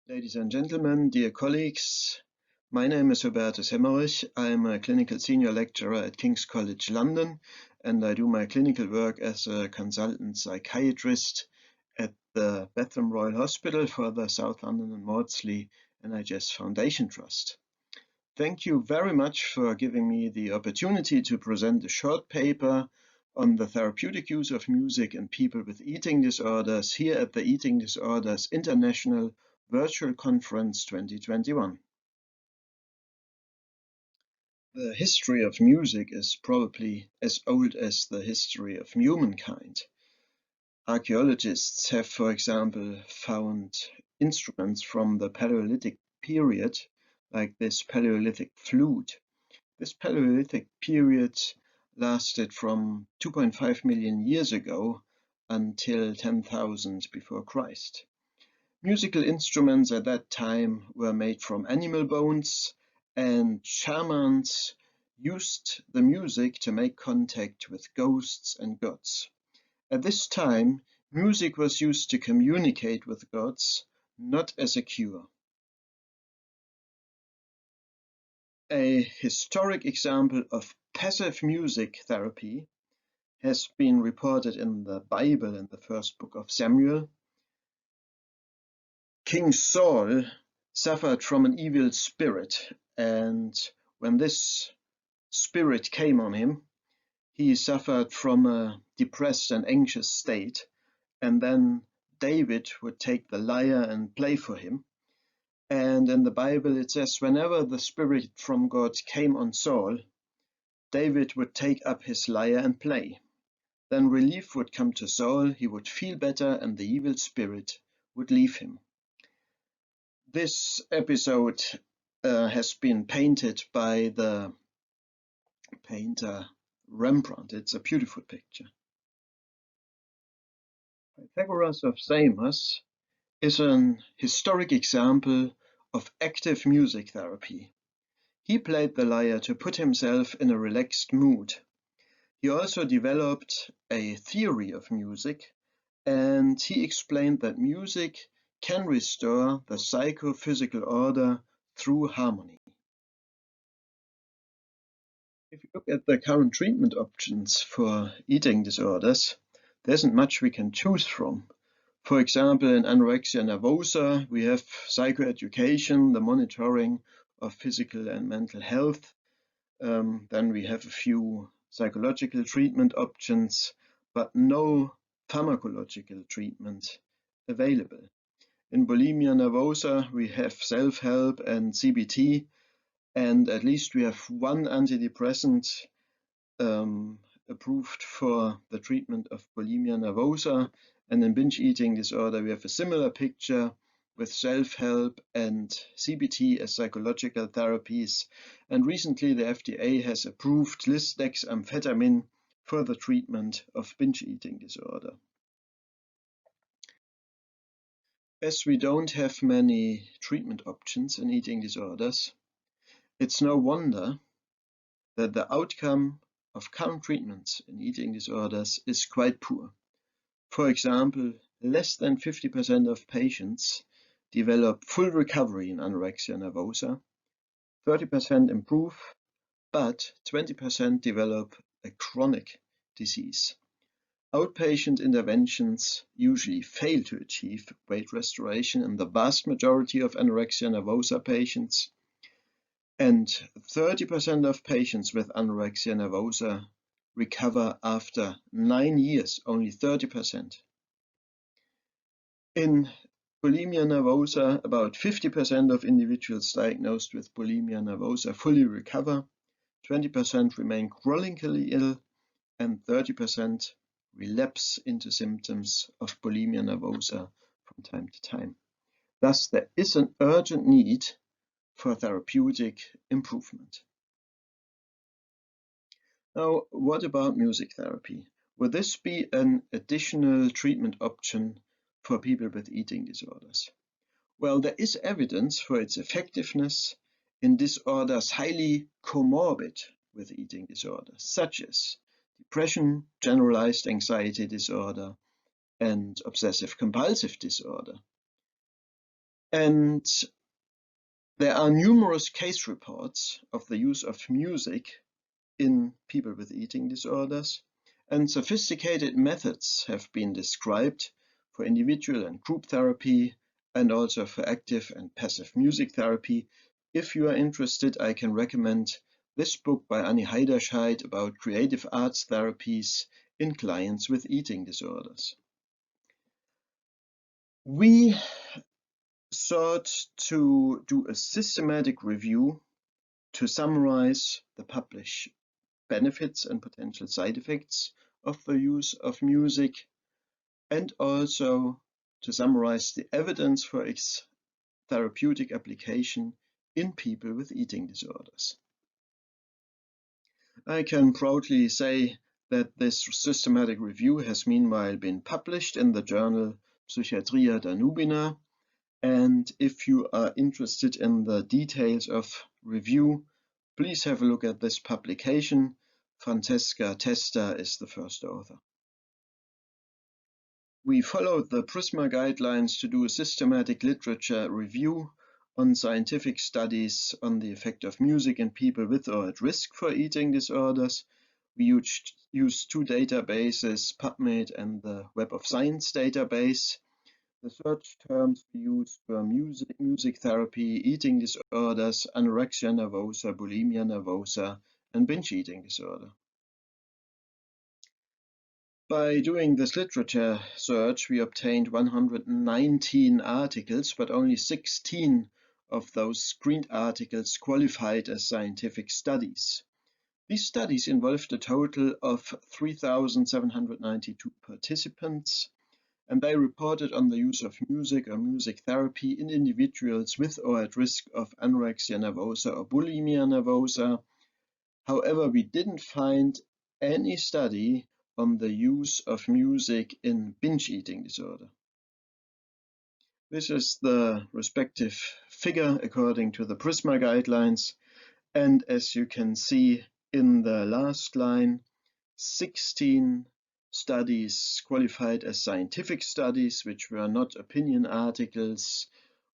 Ladies and gentlemen, dear colleagues, my name is Hubertus Hemmerich. I'm a clinical senior lecturer at King's College London, and I do my clinical work as a consultant psychiatrist at the Bethlehem Royal Hospital for the South London and Maudsley NHS Foundation Trust. Thank you very much for giving me the opportunity to present a short paper on the therapeutic use of music in people with eating disorders here at the Eating Disorders International Virtual Conference 2021. The history of music is probably as old as the history of humankind. Archaeologists have, for example, found instruments from the Paleolithic period, like this Paleolithic flute. This Paleolithic period lasted from 2.5 million years ago until 10,000 before Christ. Musical instruments at that time were made from animal bones, and shamans used the music to make contact with ghosts and gods. At this time, music was used to communicate with gods, not as a cure. A historic example of passive music therapy has been reported in the Bible in the first book of Samuel. King Saul suffered from an evil spirit, and when this spirit came on him, he suffered from a depressed and anxious state, and then David would take the lyre and play for him. And in the Bible it says, whenever the spirit from God came on Saul, David would take up his lyre and play. Then relief would come to Saul, he would feel better, and the evil spirit would leave him. This episode has been painted by the painter Rembrandt. It's a beautiful picture. Pythagoras of Samos is an historic example of active music therapy. He played the lyre to put himself in a relaxed mood. He also developed a theory of music, and he explained that music can restore the psychophysical order through harmony. If you look at the current treatment options for eating disorders, there isn't much we can choose from. For example, in anorexia nervosa, we have psychoeducation, the monitoring of physical and mental health. Then we have a few psychological treatment options, but no pharmacological treatment available. In bulimia nervosa, we have self-help and CBT, and at least we have one antidepressant approved for the treatment of bulimia nervosa. And in binge eating disorder, we have a similar picture with self-help and CBT as psychological therapies. And recently, the FDA has approved lisdexamfetamine for the treatment of binge eating disorder. As we don't have many treatment options in eating disorders, it's no wonder that the outcome of current treatments in eating disorders is quite poor. For example, less than 50% of patients develop full recovery in anorexia nervosa, 30% improve, but 20% develop a chronic disease. Outpatient interventions usually fail to achieve weight restoration in the vast majority of anorexia nervosa patients, and 30% of patients with anorexia nervosa recover after 9 years, only 30%. In bulimia nervosa, about 50% of individuals diagnosed with bulimia nervosa fully recover, 20% remain chronically ill, and 30% relapse into symptoms of bulimia nervosa from time to time. Thus, there is an urgent need for therapeutic improvement. Now, what about music therapy? Would this be an additional treatment option for people with eating disorders? Well, there is evidence for its effectiveness in disorders highly comorbid with eating disorders, such as depression, generalized anxiety disorder, and obsessive compulsive disorder. And there are numerous case reports of the use of music in people with eating disorders, and sophisticated methods have been described for individual and group therapy, and also for active and passive music therapy. If you are interested, I can recommend this book by Annie Heiderscheid about creative arts therapies in clients with eating disorders. We sought to do a systematic review to summarize the published benefits and potential side effects of the use of music, and also to summarize the evidence for its therapeutic application in people with eating disorders. I can proudly say that this systematic review has meanwhile been published in the journal Psychiatria Danubina, and if you are interested in the details of review, please have a look at this publication. Francesca Testa is the first author. We followed the PRISMA guidelines to do a systematic literature review on scientific studies on the effect of music in people with or at risk for eating disorders. We used two databases, PubMed and the Web of Science database. The search terms we used were music therapy, eating disorders, anorexia nervosa, bulimia nervosa, and binge eating disorder. By doing this literature search, we obtained 119 articles, but only 16 of those screened articles qualified as scientific studies. These studies involved a total of 3,792 participants, and they reported on the use of music or music therapy in individuals with or at risk of anorexia nervosa or bulimia nervosa. However, we didn't find any study on the use of music in binge eating disorder. This is the respective figure according to the PRISMA guidelines, and as you can see in the last line, 16 studies qualified as scientific studies, which were not opinion articles,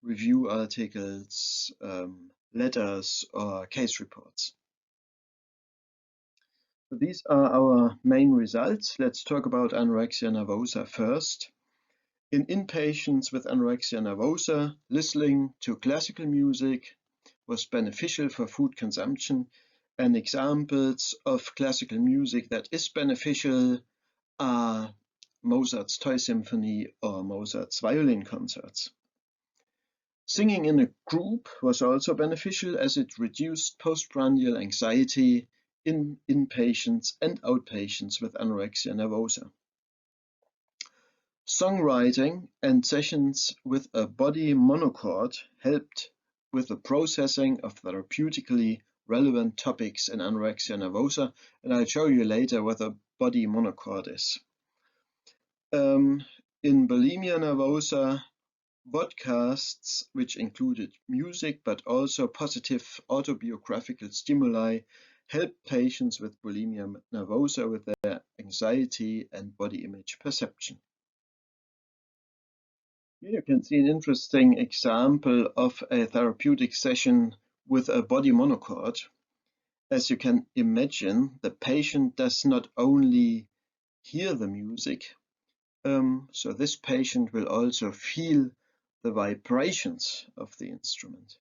review articles, letters, or case reports. So these are our main results. Let's talk about anorexia nervosa first. In inpatients with anorexia nervosa, listening to classical music was beneficial for food consumption, and examples of classical music that is beneficial are Mozart's Toy Symphony or Mozart's violin concerts. Singing in a group was also beneficial, as it reduced postprandial anxiety in inpatients and outpatients with anorexia nervosa. Songwriting and sessions with a body monochord helped with the processing of therapeutically relevant topics in anorexia nervosa, and I'll show you later what a body monochord is. In bulimia nervosa, podcasts, which included music but also positive autobiographical stimuli, help patients with bulimia nervosa with their anxiety and body image perception. Here you can see an interesting example of a therapeutic session with a body monochord. As you can imagine, the patient does not only hear the music, so this patient will also feel the vibrations of the instrument.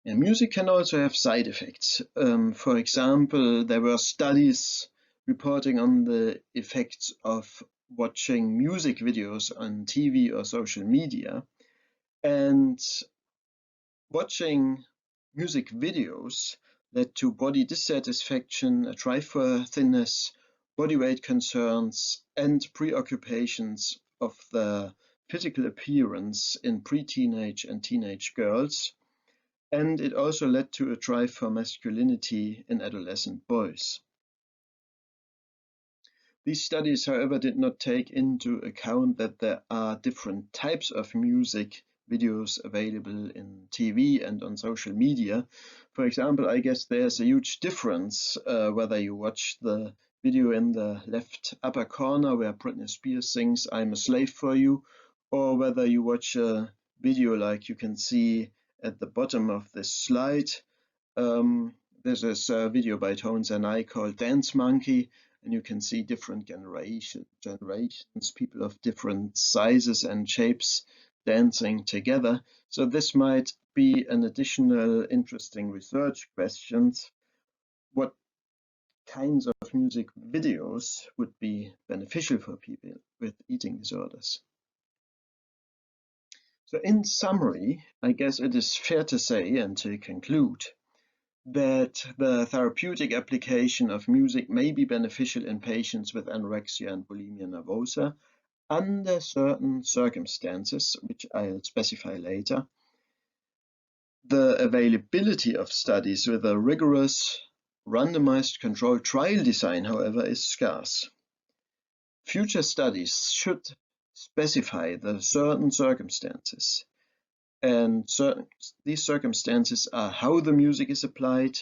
And music can also have side effects. For example, there were studies reporting on the effects of watching music videos on TV or social media, and watching music videos led to body dissatisfaction, a drive for thinness, body weight concerns, and preoccupations of the physical appearance in pre-teenage and teenage girls, and it also led to a drive for masculinity in adolescent boys. These studies, however, did not take into account that there are different types of music videos available in TV and on social media. For example, I guess there's a huge difference whether you watch the video in the left upper corner where Britney Spears sings "I'm a Slave for You," or whether you watch a video like you can see at the bottom of this slide. There's this video by Tones and I called Dance Monkey, and you can see different generations, people of different sizes and shapes dancing together. So this might be an additional interesting research questions. What kinds of music videos would be beneficial for people with eating disorders? So in summary, I guess it is fair to say and to conclude that the therapeutic application of music may be beneficial in patients with anorexia and bulimia nervosa under certain circumstances, which I'll specify later. The availability of studies with a rigorous randomized controlled trial design, however, is scarce. Future studies should specify the certain circumstances, and these circumstances are how the music is applied.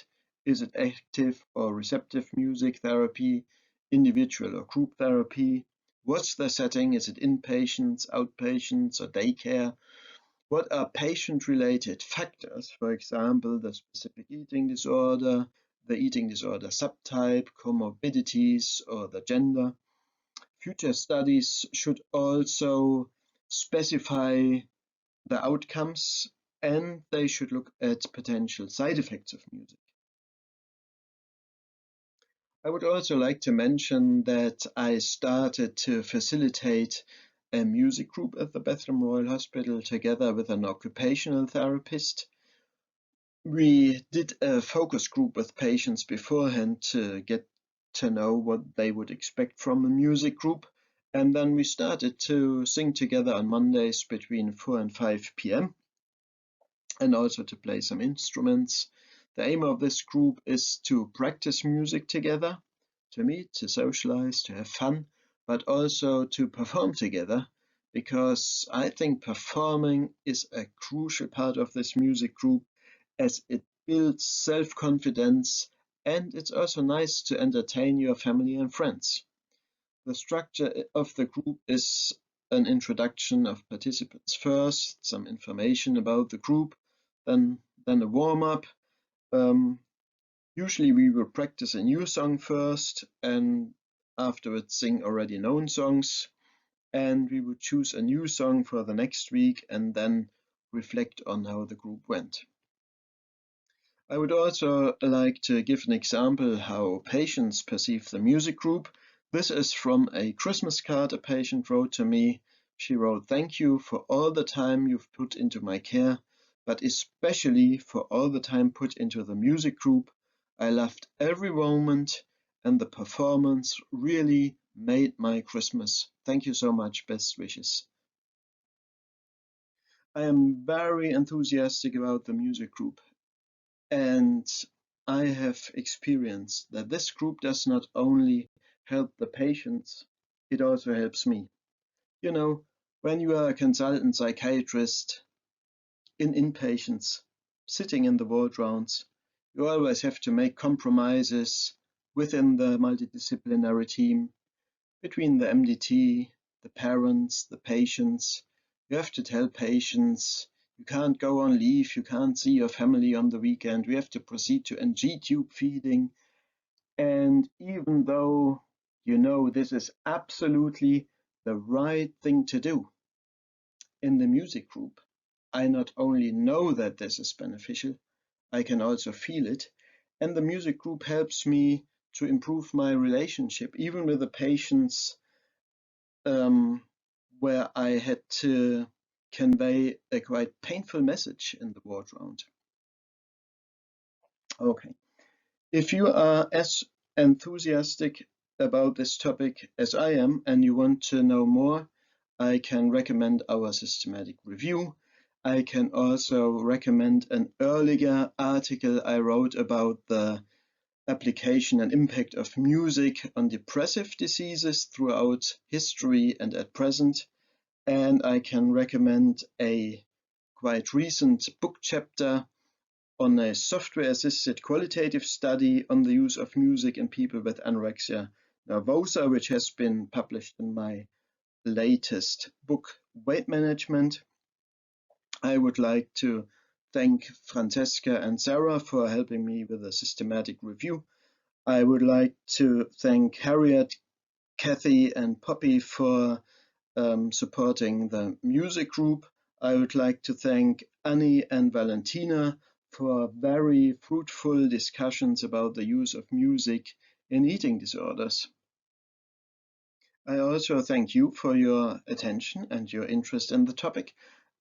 Is it active or receptive music therapy, individual or group therapy? What's the setting? Is it inpatients, outpatients, or daycare? What are patient-related factors, for example, the specific eating disorder, the eating disorder subtype, comorbidities, or the gender? Future studies should also specify the outcomes, and they should look at potential side effects of music. I would also like to mention that I started to facilitate a music group at the Bethlehem Royal Hospital together with an occupational therapist. We did a focus group with patients beforehand to get to know what they would expect from a music group, and then we started to sing together on Mondays between 4 and 5 p.m. and also to play some instruments. The aim of this group is to practice music together, to meet, to socialize, to have fun, but also to perform together, because I think performing is a crucial part of this music group, as it builds self-confidence, and it's also nice to entertain your family and friends. The structure of the group is an introduction of participants first, some information about the group, then a warm-up. Usually we will practice a new song first and afterwards sing already known songs, and we would choose a new song for the next week and then reflect on how the group went. I would also like to give an example how patients perceive the music group. This is from a Christmas card a patient wrote to me. She wrote, "Thank you for all the time you've put into my care, but especially for all the time put into the music group. I loved every moment and the performance really made my Christmas. Thank you so much. Best wishes." I am very enthusiastic about the music group, and I have experienced that this group does not only help the patients, it also helps me. You know, when you are a consultant psychiatrist in inpatients, sitting in the ward rounds, you always have to make compromises within the multidisciplinary team, between the MDT, the parents, the patients. You have to tell patients, you can't go on leave, you can't see your family on the weekend, we have to proceed to NG tube feeding. And even though you know this is absolutely the right thing to do, in the music group, I not only know that this is beneficial, I can also feel it. And the music group helps me to improve my relationship, even with the patients where I had to convey a quite painful message in the ward round. Okay, if you are as enthusiastic about this topic as I am and you want to know more, I can recommend our systematic review. I can also recommend an earlier article I wrote about the application and impact of music on depressive diseases throughout history and at present. And I can recommend a quite recent book chapter on a software-assisted qualitative study on the use of music in people with anorexia nervosa, which has been published in my latest book weight management. I would like to thank Francesca and Sarah for helping me with a systematic review. I would like to thank Harriet, Kathy, and Poppy for supporting the music group. I would like to thank Annie and Valentina for very fruitful discussions about the use of music in eating disorders. I also thank you for your attention and your interest in the topic,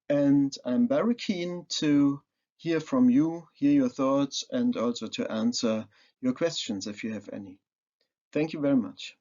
and I'm very keen to hear from you, hear your thoughts, and also to answer your questions if you have any. Thank you very much.